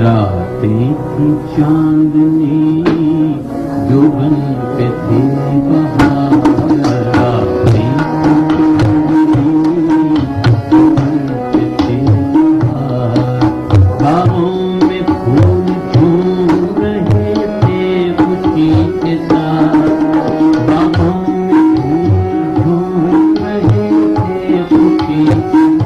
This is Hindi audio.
रातें थी चांदनी जो बन पे थी बहार, रातें जो बन पे थी बहार, बाहों में फूल झूम रहे थे खुशी के साथ, बाहों में फूल झूम रहे थे खुशी के